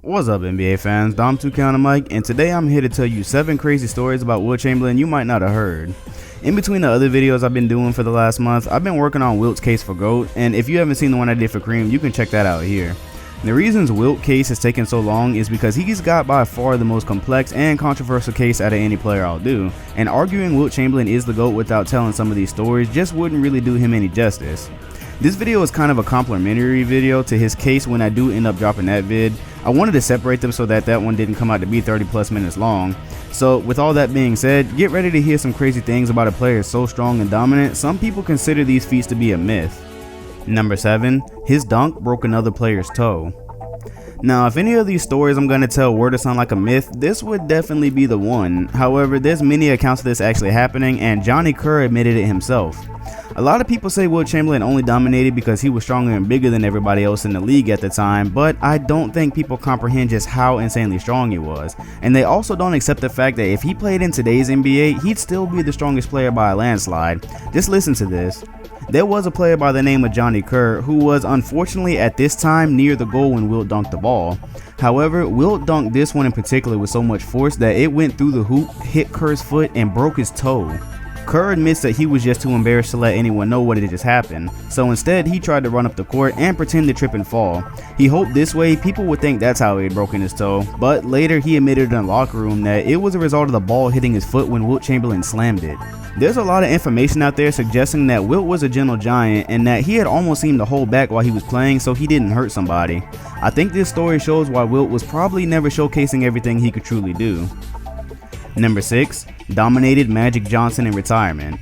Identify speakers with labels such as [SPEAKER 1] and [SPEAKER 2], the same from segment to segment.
[SPEAKER 1] What's up, NBA fans? Dom2K on the mic, and today I'm here to tell you 7 crazy stories about Wilt Chamberlain you might not have heard. In between the other videos I've been doing for the last month, I've been working on Wilt's case for GOAT, and if you haven't seen the one I did for Kareem, you can check that out here. The reasons Wilt case has taken so long is because he's got by far the most complex and controversial case out of any player I'll do, and arguing Wilt Chamberlain is the GOAT without telling some of these stories just wouldn't really do him any justice. This video is kind of a complimentary video to his case when I do end up dropping that vid. I wanted to separate them so that one didn't come out to be 30 plus minutes long. So with all that being said, get ready to hear some crazy things about a player so strong and dominant, some people consider these feats to be a myth. Number 7. His dunk broke another player's toe. Now, if any of these stories I'm going to tell were to sound like a myth, this would definitely be the one. However, there's many accounts of this actually happening, and Johnny Kerr admitted it himself. A lot of people say Wilt Chamberlain only dominated because he was stronger and bigger than everybody else in the league at the time, but I don't think people comprehend just how insanely strong he was. And they also don't accept the fact that if he played in today's NBA, he'd still be the strongest player by a landslide. Just listen to this. There was a player by the name of Johnny Kerr who was unfortunately at this time near the goal when Wilt dunked the ball. However, Wilt dunked this one in particular with so much force that it went through the hoop, hit Kerr's foot, and broke his toe. Kerr admits that he was just too embarrassed to let anyone know what had just happened, so instead he tried to run up the court and pretend to trip and fall. He hoped this way people would think that's how he had broken his toe, but later he admitted in the locker room that it was a result of the ball hitting his foot when Wilt Chamberlain slammed it. There's a lot of information out there suggesting that Wilt was a gentle giant and that he had almost seemed to hold back while he was playing so he didn't hurt somebody. I think this story shows why Wilt was probably never showcasing everything he could truly do. Number 6. Dominated Magic Johnson in retirement.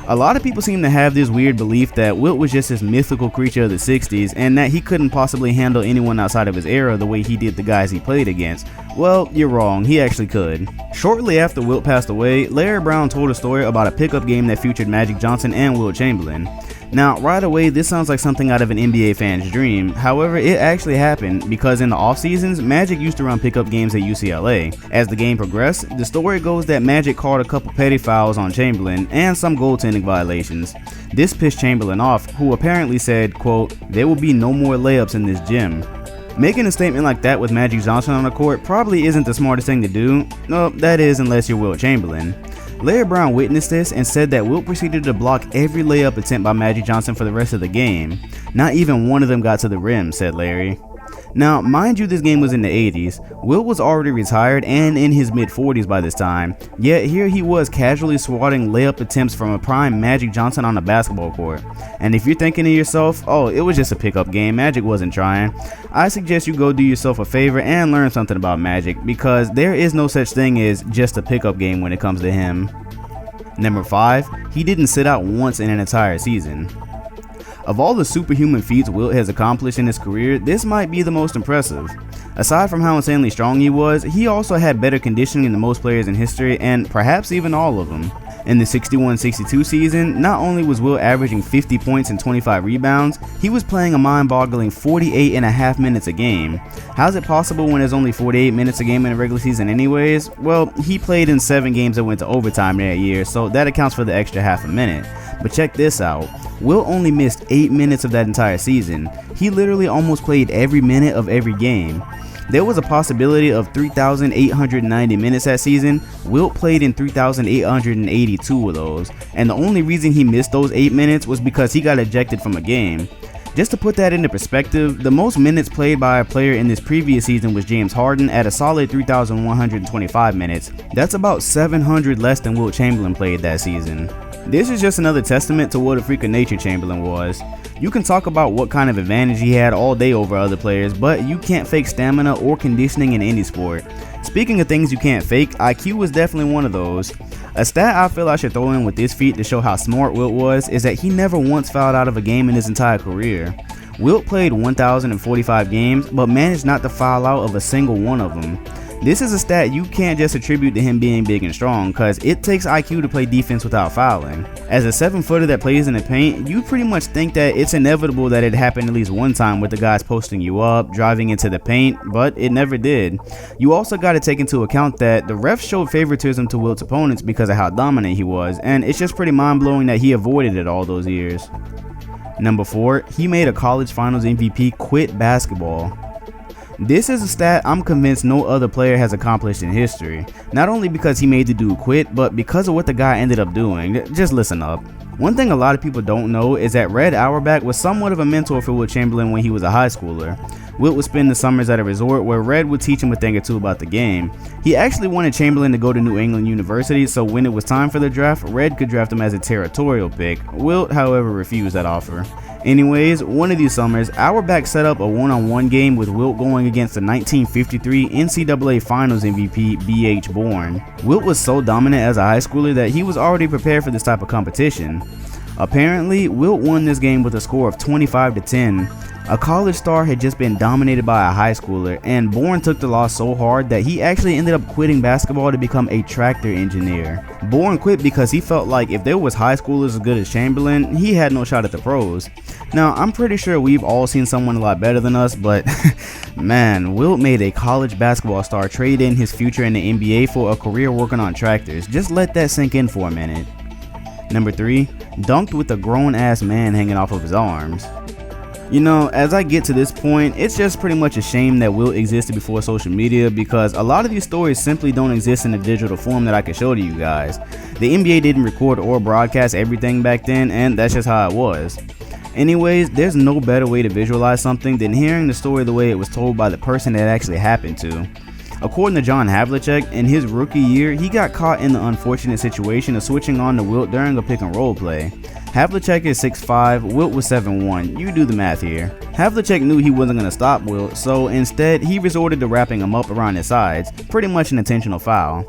[SPEAKER 1] A lot of people seem to have this weird belief that Wilt was just this mythical creature of the 60s and that he couldn't possibly handle anyone outside of his era the way he did the guys he played against. Well, you're wrong, he actually could. Shortly after Wilt passed away, Larry Brown told a story about a pickup game that featured Magic Johnson and Wilt Chamberlain. Now, right away, this sounds like something out of an NBA fan's dream. However, it actually happened because in the off seasons, Magic used to run pickup games at UCLA. As the game progressed, the story goes that Magic called a couple petty fouls on Chamberlain and some goaltending violations. This pissed Chamberlain off, who apparently said, quote, "There will be no more layups in this gym." Making a statement like that with Magic Johnson on the court probably isn't the smartest thing to do. No, that is unless you're Wilt Chamberlain. Larry Brown witnessed this and said that Wilt proceeded to block every layup attempt by Magic Johnson for the rest of the game. Not even one of them got to the rim, said Larry. Now, mind you, this game was in the 80s. Wilt was already retired and in his mid-40s by this time, yet here he was casually swatting layup attempts from a prime Magic Johnson on a basketball court. And if you're thinking to yourself, oh, it was just a pickup game, Magic wasn't trying, I suggest you go do yourself a favor and learn something about Magic, because there is no such thing as just a pickup game when it comes to him. Number 5. He didn't sit out once in an entire season. Of all the superhuman feats Wilt has accomplished in his career, this might be the most impressive. Aside from how insanely strong he was, he also had better conditioning than most players in history, and perhaps even all of them. In the 61-62 season, not only was Wilt averaging 50 points and 25 rebounds, he was playing a mind-boggling 48.5 minutes a game. How's it possible when there's only 48 minutes a game in the regular season anyways? Well, he played in 7 games that went to overtime that year, so that accounts for the extra half a minute. But check this out. Wilt only missed 8 minutes of that entire season. He literally almost played every minute of every game. There was a possibility of 3,890 minutes that season. Wilt played in 3,882 of those, and the only reason he missed those 8 minutes was because he got ejected from a game. Just to put that into perspective, the most minutes played by a player in this previous season was James Harden at a solid 3,125 minutes. That's about 700 less than Wilt Chamberlain played that season. This is just another testament to what a freak of nature Chamberlain was. You can talk about what kind of advantage he had all day over other players, but you can't fake stamina or conditioning in any sport. Speaking of things you can't fake, IQ was definitely one of those. A stat I feel I should throw in with this feat to show how smart Wilt was is that he never once fouled out of a game in his entire career. Wilt played 1,045 games, but managed not to foul out of a single one of them. This is a stat you can't just attribute to him being big and strong, cause it takes IQ to play defense without fouling. As a 7-footer that plays in the paint, you pretty much think that it's inevitable that it happened at least one time with the guys posting you up, driving into the paint, but it never did. You also gotta take into account that the refs showed favoritism to Wilt's opponents because of how dominant he was, and it's just pretty mind-blowing that he avoided it all those years. Number 4, he made a college finals MVP quit basketball. This is a stat I'm convinced no other player has accomplished in history, not only because he made the dude quit, but because of what the guy ended up doing. Just listen up. One thing a lot of people don't know is that Red Auerbach was somewhat of a mentor for Wilt Chamberlain when he was a high schooler. Wilt would spend the summers at a resort where Red would teach him a thing or two about the game. He actually wanted Chamberlain to go to New England University, so when it was time for the draft, Red could draft him as a territorial pick. Wilt, however, refused that offer. Anyways, one of these summers, Auerbach set up a one-on-one game with Wilt going against the 1953 NCAA Finals MVP B.H. Bourne. Wilt was so dominant as a high schooler that he was already prepared for this type of competition. Apparently, Wilt won this game with a score of 25-10. A college star had just been dominated by a high schooler, and Bourne took the loss so hard that he actually ended up quitting basketball to become a tractor engineer. Bourne quit because he felt like if there was high schoolers as good as Chamberlain, he had no shot at the pros. Now, I'm pretty sure we've all seen someone a lot better than us, but man, Wilt made a college basketball star trade in his future in the NBA for a career working on tractors. Just let that sink in for a minute. Number 3, dunked with a grown-ass man hanging off of his arms. You know, as I get to this point, it's just pretty much a shame that Wilt existed before social media, because a lot of these stories simply don't exist in a digital form that I can show to you guys. The NBA didn't record or broadcast everything back then, and that's just how it was. Anyways, there's no better way to visualize something than hearing the story the way it was told by the person that actually happened to. According to John Havlicek, in his rookie year, he got caught in the unfortunate situation of switching on to Wilt during a pick and roll play. Havlicek is 6'5", Wilt was 7'1", you do the math here. Havlicek knew he wasn't going to stop Wilt, so instead he resorted to wrapping him up around his sides, pretty much an intentional foul.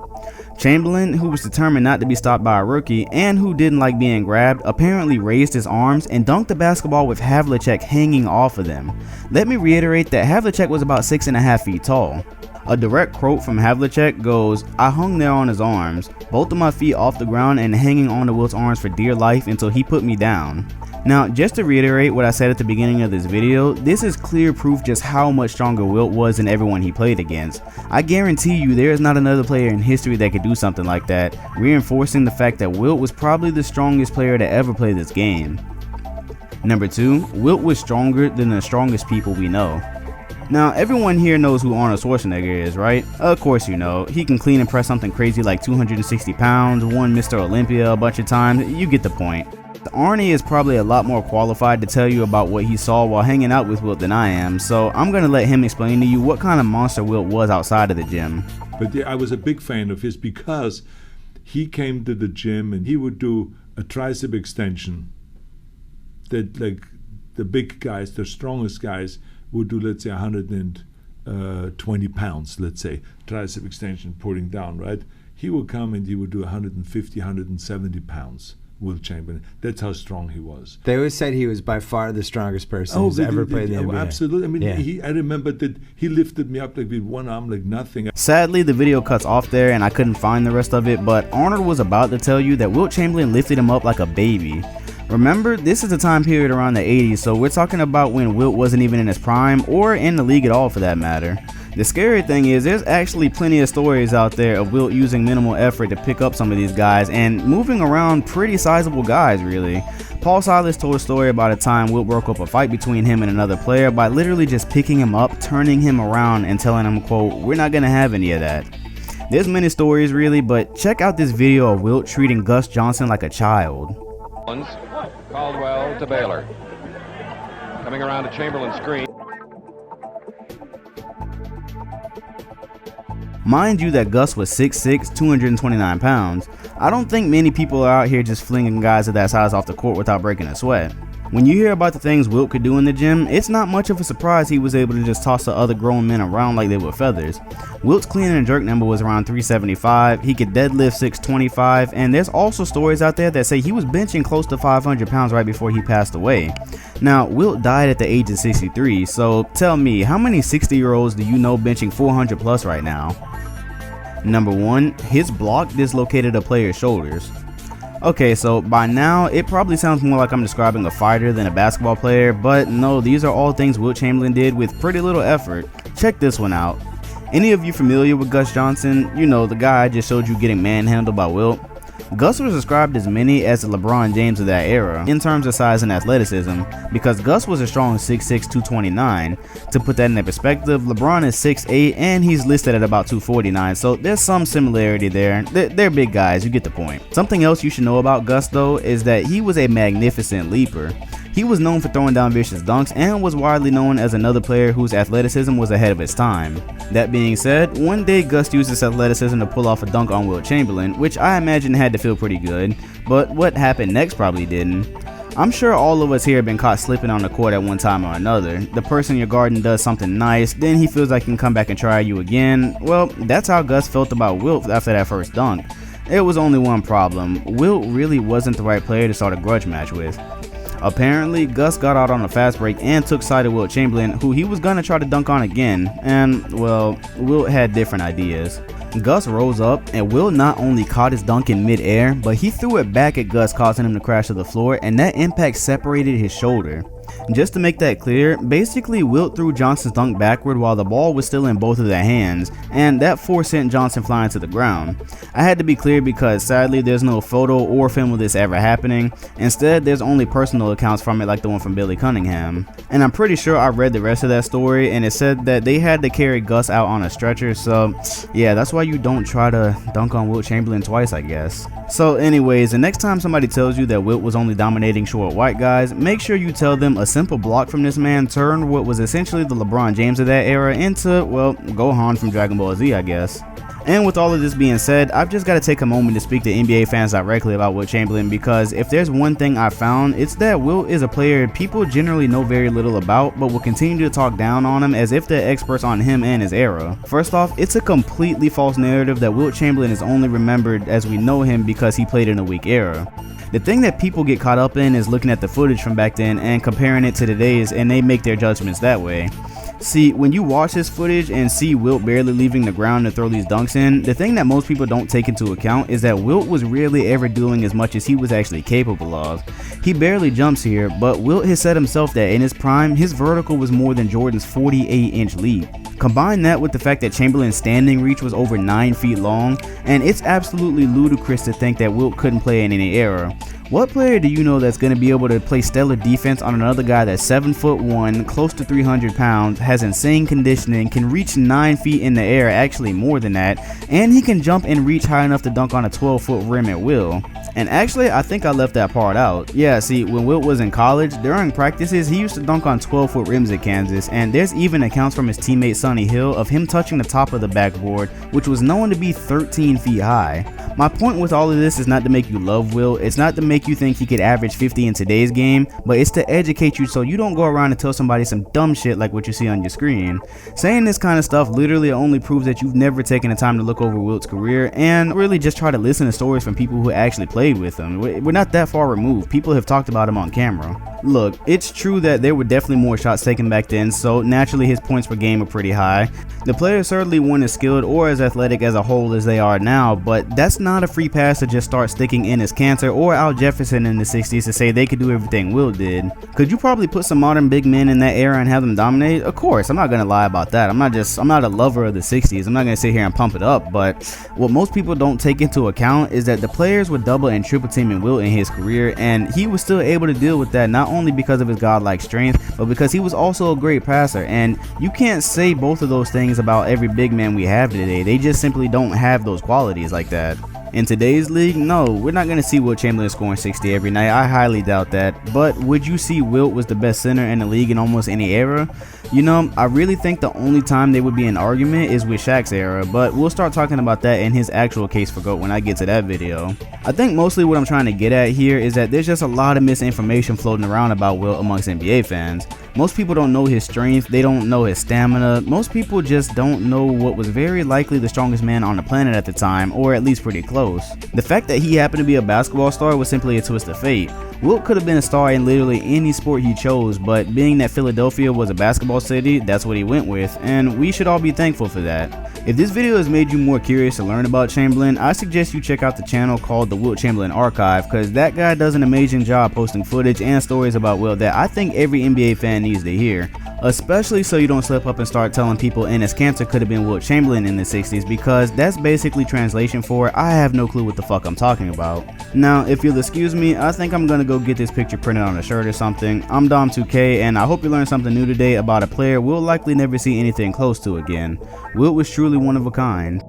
[SPEAKER 1] Chamberlain, who was determined not to be stopped by a rookie and who didn't like being grabbed, apparently raised his arms and dunked the basketball with Havlicek hanging off of them. Let me reiterate that Havlicek was about 6.5 feet tall. A direct quote from Havlicek goes, "I hung there on his arms, both of my feet off the ground and hanging on to Wilt's arms for dear life until he put me down." Now, just to reiterate what I said at the beginning of this video, this is clear proof just how much stronger Wilt was than everyone he played against. I guarantee you there is not another player in history that could do something like that, reinforcing the fact that Wilt was probably the strongest player to ever play this game. Number 2, Wilt was stronger than the strongest people we know. Now, everyone here knows who Arnold Schwarzenegger is, right? Of course you know. He can clean and press something crazy like 260 pounds, won Mr. Olympia a bunch of times, you get the point. Arnie is probably a lot more qualified to tell you about what he saw while hanging out with Wilt than I am, so I'm gonna let him explain to you what kind of monster Wilt was outside of the gym.
[SPEAKER 2] But yeah, I was a big fan of his because he came to the gym and he would do a tricep extension that, like, the big guys, the strongest guys, would do, let's say, 120 pounds, let's say, tricep extension, pulling down, right? He would come and he would do 150, 170 pounds, Wilt Chamberlain. That's how strong he was.
[SPEAKER 3] They always said he was by far the strongest person who's ever played in the NBA.
[SPEAKER 2] Absolutely. I mean,
[SPEAKER 3] Yeah.
[SPEAKER 2] I remember that he lifted me up like with one arm like nothing.
[SPEAKER 1] Sadly, the video cuts off there and I couldn't find the rest of it, but Arnold was about to tell you that Wilt Chamberlain lifted him up like a baby. Remember, this is a time period around the 80s, so we're talking about when Wilt wasn't even in his prime, or in the league at all for that matter. The scary thing is there's actually plenty of stories out there of Wilt using minimal effort to pick up some of these guys and moving around pretty sizable guys, really. Paul Silas told a story about a time Wilt broke up a fight between him and another player by literally just picking him up, turning him around, and telling him, quote, "We're not gonna have any of that." There's many stories really, but check out this video of Wilt treating Gus Johnson like a child.
[SPEAKER 4] Caldwell to Baylor. Coming around to Chamberlain's screen.
[SPEAKER 1] Mind you that Gus was 6'6", 229 pounds. I don't think many people are out here just flinging guys of that size off the court without breaking a sweat. When you hear about the things Wilt could do in the gym, it's not much of a surprise he was able to just toss the other grown men around like they were feathers. Wilt's clean and jerk number was around 375, he could deadlift 625, and there's also stories out there that say he was benching close to 500 pounds right before he passed away. Now, Wilt died at the age of 63, so tell me, how many 60-year-olds do you know benching 400 plus right now? Number 1, his block dislocated a player's shoulders. Okay, so by now, it probably sounds more like I'm describing a fighter than a basketball player, but no, these are all things Wilt Chamberlain did with pretty little effort. Check this one out. Any of you familiar with Gus Johnson? You know, the guy I just showed you getting manhandled by Wilt? Gus was described as many as the LeBron James of that era in terms of size and athleticism, because Gus was a strong 6'6", 229. To put that in perspective, LeBron is 6'8", and he's listed at about 249, so there's some similarity there. They're big guys, you get the point. Something else you should know about Gus though is that he was a magnificent leaper. He was known for throwing down vicious dunks and was widely known as another player whose athleticism was ahead of its time. That being said, one day Gus used his athleticism to pull off a dunk on Wilt Chamberlain, which I imagine had to feel pretty good, but what happened next probably didn't. I'm sure all of us here have been caught slipping on the court at one time or another. The person in your garden does something nice, then he feels like he can come back and try you again. Well, that's how Gus felt about Wilt after that first dunk. There was only one problem: Wilt really wasn't the right player to start a grudge match with. Apparently, Gus got out on a fast break and took side of Wilt Chamberlain, who he was gonna try to dunk on again, and well, Wilt had different ideas. Gus rose up, and Wilt not only caught his dunk in mid-air, but he threw it back at Gus, causing him to crash to the floor, and that impact separated his shoulder. Just to make that clear, basically Wilt threw Johnson's dunk backward while the ball was still in both of their hands, and that force sent Johnson flying to the ground. I had to be clear because sadly there's no photo or film of this ever happening. Instead, there's only personal accounts from it, like the one from Billy Cunningham. And I'm pretty sure I read the rest of that story, and it said that they had to carry Gus out on a stretcher, so yeah, that's why you don't try to dunk on Wilt Chamberlain twice, I guess. So anyways, the next time somebody tells you that Wilt was only dominating short white guys, make sure you tell them a simple block from this man turned what was essentially the LeBron James of that era into, well, Gohan from Dragon Ball Z, I guess. And with all of this being said, I've just got to take a moment to speak to NBA fans directly about Wilt Chamberlain, because if there's one thing I found, it's that Wilt is a player people generally know very little about, but will continue to talk down on him as if they're experts on him and his era. First off, it's a completely false narrative that Wilt Chamberlain is only remembered as we know him because he played in a weak era. The thing that people get caught up in is looking at the footage from back then and comparing it to today's, and they make their judgments that way. See, when you watch this footage and see Wilt barely leaving the ground to throw these dunks in, the thing that most people don't take into account is that Wilt was rarely ever doing as much as he was actually capable of. He barely jumps here, but Wilt has said himself that in his prime, his vertical was more than Jordan's 48-inch leap. Combine that with the fact that Chamberlain's standing reach was over 9 feet long, and it's absolutely ludicrous to think that Wilt couldn't play in any era. What player do you know that's going to be able to play stellar defense on another guy that's 7'1", close to 300 pounds, has insane conditioning, can reach 9 feet in the air, actually more than that, and he can jump and reach high enough to dunk on a 12-foot rim at will? And actually, I think I left that part out. Yeah, see, when Wilt was in college, during practices, he used to dunk on 12-foot rims at Kansas, and there's even accounts from his teammate Sonny Hill of him touching the top of the backboard, which was known to be 13 feet high. My point with all of this is not to make you love Wilt, it's not to make you think he could average 50 in today's game, but it's to educate you so you don't go around and tell somebody some dumb shit like what you see on your screen. Saying this kind of stuff literally only proves that you've never taken the time to look over Wilt's career and really just try to listen to stories from people who actually played with him. We're not that far removed, people have talked about him on camera. Look, it's true that there were definitely more shots taken back then, so naturally his points per game were pretty high. The players certainly weren't as skilled or as athletic as a whole as they are now, but that's not a free pass to just start sticking in as Cantor or Al Jefferson in the 60s to say they could do everything Wilt did. Could you probably put some modern big men in that era and have them dominate? Of course, I'm not gonna lie about that. I'm not a lover of the 60s. I'm not gonna sit here and pump it up, but what most people don't take into account is that the players were double and triple teaming Wilt in his career, and he was still able to deal with that not only because of his godlike strength, but because he was also a great passer. And you can't say both of those things about every big man we have today. They just simply don't have those qualities like that. In today's league, no, we're not going to see Wilt Chamberlain scoring 60 every night. I highly doubt that. But would you see Wilt was the best center in the league in almost any era? You know, I really think the only time they would be an argument is with Shaq's era, but we'll start talking about that in his actual case for GOAT when I get to that video. I think mostly what I'm trying to get at here is that there's just a lot of misinformation floating around about Wilt amongst NBA fans. Most people don't know his strength, they don't know his stamina, most people just don't know what was very likely the strongest man on the planet at the time, or at least pretty close. The fact that he happened to be a basketball star was simply a twist of fate. Wilt could have been a star in literally any sport he chose, but being that Philadelphia was a basketball city, that's what he went with, and we should all be thankful for that. If this video has made you more curious to learn about Chamberlain, I suggest you check out the channel called the Wilt Chamberlain Archive, because that guy does an amazing job posting footage and stories about Wilt that I think every NBA fan needs to hear. especially so you don't slip up and start telling people Enes Kanter could have been Wilt Chamberlain in the 60s, because that's basically translation for I have no clue what the fuck I'm talking about. Now, if you'll excuse me, I think I'm gonna go get this picture printed on a shirt or something. I'm Dom2K, and I hope you learned something new today about a player we'll likely never see anything close to again. Wilt was truly one of a kind.